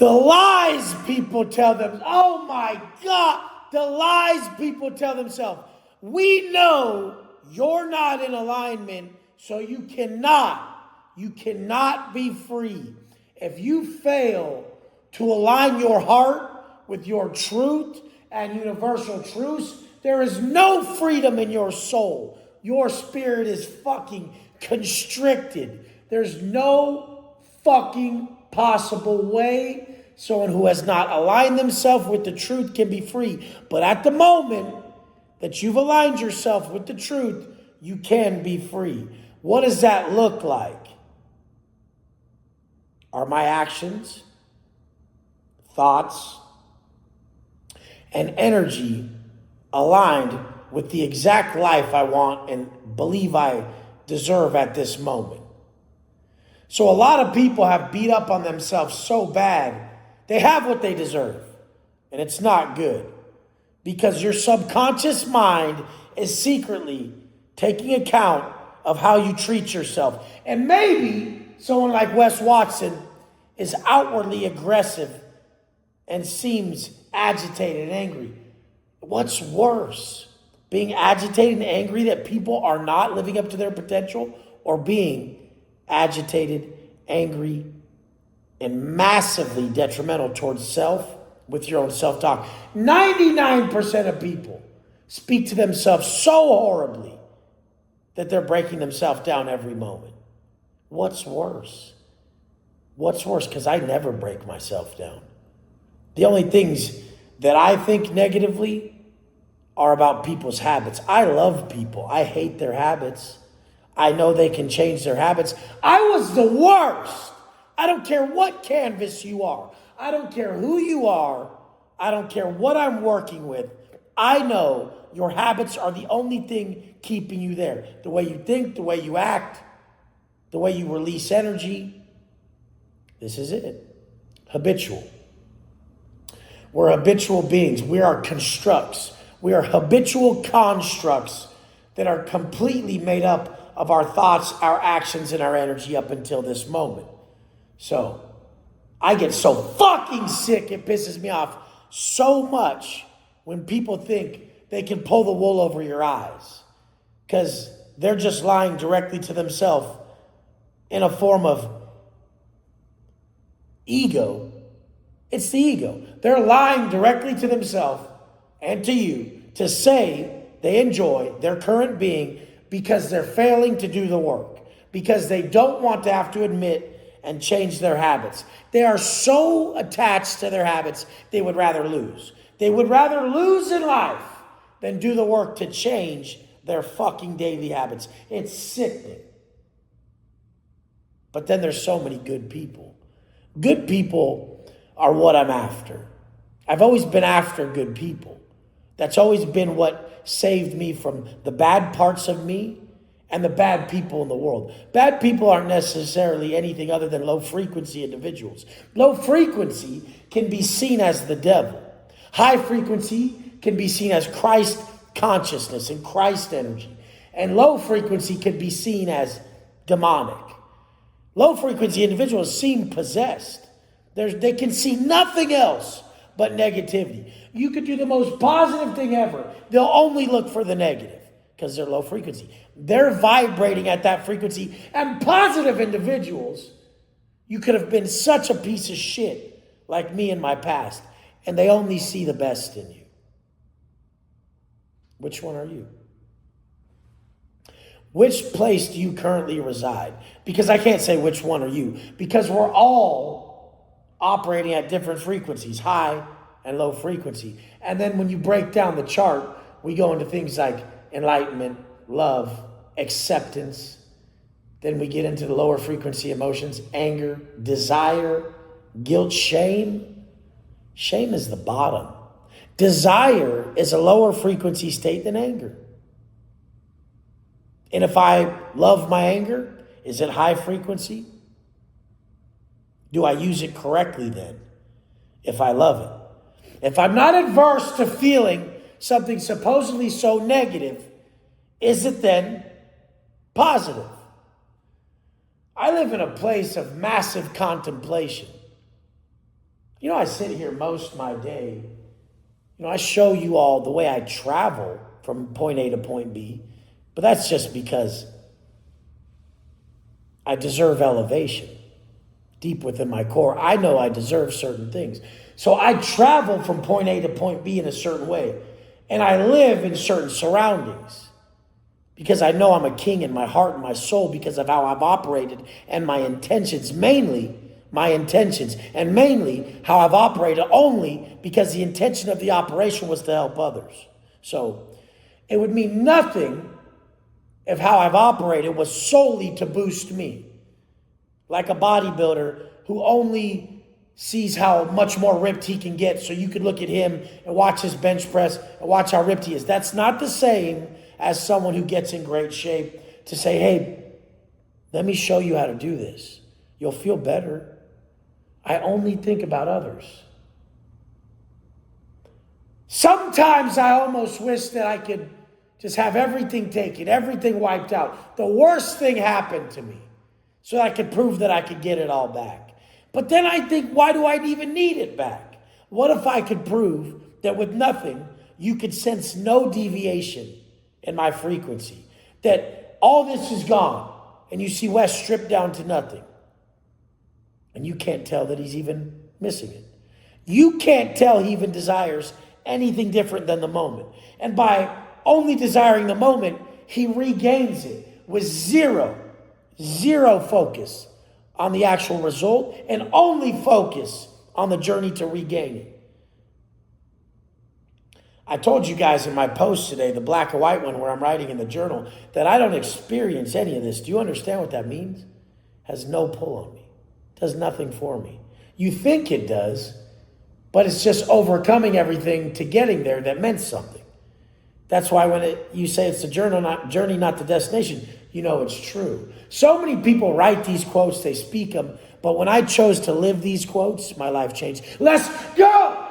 The lies people tell them, oh my God, the lies people tell themselves. We know you're not in alignment, so you cannot be free. If you fail to align your heart with your truth and universal truths, there is no freedom in your soul. Your spirit is fucking constricted. There's no fucking possible way someone who has not aligned themselves with the truth can be free. But at the moment that you've aligned yourself with the truth, you can be free. What does that look like? Are my actions, thoughts, and energy aligned with the exact life I want and believe I deserve at this moment? So a lot of people have beat up on themselves so bad, they have what they deserve. And it's not good. Because your subconscious mind is secretly taking account of how you treat yourself. And maybe someone like Wes Watson is outwardly aggressive and seems agitated and angry. What's worse? Being agitated and angry that people are not living up to their potential, or being agitated, angry, and massively detrimental towards self with your own self-talk. 99% of people speak to themselves so horribly that they're breaking themselves down every moment. What's worse? What's worse? Because I never break myself down. The only things that I think negatively are about people's habits. I love people. I hate their habits. I know they can change their habits. I was the worst. I don't care what canvas you are. I don't care who you are. I don't care what I'm working with. I know your habits are the only thing keeping you there. The way you think, the way you act, the way you release energy. This is it. Habitual. We're habitual beings. We are constructs. We are habitual constructs that are completely made up of our thoughts, our actions, and our energy up until this moment. So, I get so fucking sick, it pisses me off so much when people think they can pull the wool over your eyes. Because they're just lying directly to themselves in a form of ego. It's the ego. They're lying directly to themselves and to you to say they enjoy their current being because they're failing to do the work, because they don't want to have to admit and change their habits. They are so attached to their habits, they would rather lose. They would rather lose in life than do the work to change their fucking daily habits. It's sickening. But then there's so many good people. Good people are what I'm after. I've always been after good people. That's always been what saved me from the bad parts of me and the bad people in the world. Bad people aren't necessarily anything other than low frequency individuals. Low frequency can be seen as the devil. High frequency can be seen as Christ consciousness and Christ energy. And low frequency can be seen as demonic. Low frequency individuals seem possessed. They can see nothing else but negativity. You could do the most positive thing ever. They'll only look for the negative because they're low frequency. They're vibrating at that frequency. And positive individuals, you could have been such a piece of shit like me in my past, and they only see the best in you. Which one are you? Which place do you currently reside? Because I can't say which one are you, because we're all operating at different frequencies, high and low frequency. And then when you break down the chart, we go into things like enlightenment, love, acceptance. Then we get into the lower frequency emotions, anger, desire, guilt, shame. Shame is the bottom. Desire is a lower frequency state than anger. And if I love my anger, is it high frequency? Do I use it correctly then, if I love it? If I'm not adverse to feeling something supposedly so negative, is it then positive? I live in a place of massive contemplation. I sit here most of my day. I show you all the way I travel from point A to point B, but that's just because I deserve elevation deep within my core. I know I deserve certain things. So I travel from point A to point B in a certain way, and I live in certain surroundings because I know I'm a king in my heart and my soul because of how I've operated and my intentions, mainly how I've operated only because the intention of the operation was to help others. So it would mean nothing if how I've operated was solely to boost me. Like a bodybuilder who only sees how much more ripped he can get, so you could look at him and watch his bench press and watch how ripped he is. That's not the same as someone who gets in great shape to say, hey, let me show you how to do this. You'll feel better. I only think about others. Sometimes I almost wish that I could just have everything taken, everything wiped out. The worst thing happened to me so I could prove that I could get it all back. But then I think, why do I even need it back? What if I could prove that with nothing, you could sense no deviation in my frequency? That all this is gone and you see Wes stripped down to nothing. And you can't tell that he's even missing it. You can't tell he even desires anything different than the moment. And by only desiring the moment, he regains it with zero focus on the actual result and only focus on the journey to regain it. I told you guys in my post today, the black and white one where I'm writing in the journal, that I don't experience any of this. Do you understand what that means? Has no pull on me. Does nothing for me. You think it does, but it's just overcoming everything to getting there that meant something. That's why when you say it's a journey, not the destination, it's true. So many people write these quotes, they speak them, but when I chose to live these quotes, my life changed. Let's go!